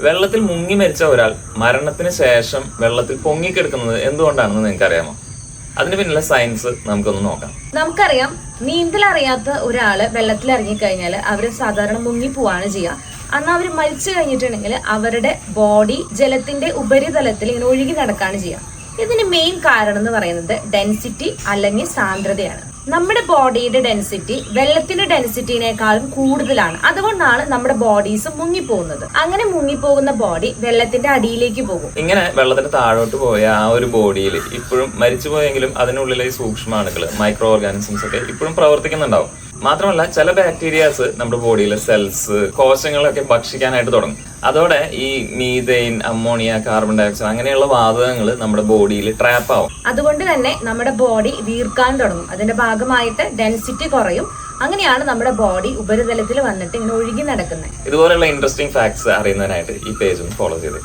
വെള്ളത്തിൽ മുങ്ങി മരിച്ച ഒരാൾ മരണത്തിന് ശേഷം വെള്ളത്തിൽ പൊങ്ങിക്കെടുക്കുന്നത് എന്തുകൊണ്ടാണെന്ന് നിങ്ങൾക്ക് അറിയാമോ? അതിന് പിന്നിലെ സയൻസ് നമുക്കൊന്ന് നോക്കാം. നമുക്കറിയാം, നീന്തൽ അറിയാത്ത ഒരാള് വെള്ളത്തിൽ ഇറങ്ങിക്കഴിഞ്ഞാൽ അവര് സാധാരണ മുങ്ങിപ്പോവാണ് ചെയ്യുക. അന്ന് അവർ മരിച്ചു കഴിഞ്ഞിട്ടുണ്ടെങ്കിൽ അവരുടെ ബോഡി ജലത്തിന്റെ ഉപരിതലത്തിൽ ഇങ്ങനെ ഒഴുകി നടക്കുകയാണ് ചെയ്യുക. ഇതിന് മെയിൻ കാരണം എന്ന് പറയുന്നത് ഡെൻസിറ്റി അല്ലെങ്കിൽ സാന്ദ്രതയാണ്. നമ്മുടെ ബോഡിയുടെ ഡെൻസിറ്റി വെള്ളത്തിന്റെ ഡെൻസിറ്റിനേക്കാളും കൂടുതലാണ്. അതുകൊണ്ടാണ് നമ്മുടെ ബോഡീസ് മുങ്ങിപ്പോകുന്നത്. അങ്ങനെ മുങ്ങിപ്പോകുന്ന ബോഡി വെള്ളത്തിന്റെ അടിയിലേക്ക് പോകും. ഇങ്ങനെ വെള്ളത്തിന് താഴോട്ട് പോയ ആ ഒരു ബോഡിയിൽ ഇപ്പോഴും മരിച്ചുപോയെങ്കിലും അതിനുള്ളിലെ സൂക്ഷ്മാണുക്കൾ, മൈക്രോ ഓർഗാനിസംസ് ഒക്കെ ഇപ്പോഴും പ്രവർത്തിക്കുന്നുണ്ടാവും. മാത്രമല്ല ചില ബാക്ടീരിയാസ് നമ്മുടെ ബോഡിയിലെ സെൽസ്, കോശങ്ങളൊക്കെ ഭക്ഷിക്കാനായിട്ട് തുടങ്ങും. അതോടെ ഈ മീഥെയിൻ, അമ്മോണിയ, കാർബൺ ഡയോക്സൈഡ് അങ്ങനെയുള്ള വാതകങ്ങൾ നമ്മുടെ ബോഡിയിൽ ട്രാപ്പ് ആവും. അതുകൊണ്ട് തന്നെ നമ്മുടെ ബോഡി വീർക്കാൻ തുടങ്ങും. അതിന്റെ ഭാഗമായിട്ട് ഡെൻസിറ്റി കുറയും. അങ്ങനെയാണ് നമ്മുടെ ബോഡി ഉപരിതലത്തിൽ വന്നിട്ട് ഇങ്ങനെ ഒഴുകി നടക്കുന്നത്. ഇതുപോലെയുള്ള ഇൻട്രസ്റ്റിംഗ് ഫാക്ട്സ് അറിയുന്നതിനായിട്ട് ഈ പേജ് ഒന്ന് ഫോളോ ചെയ്ത്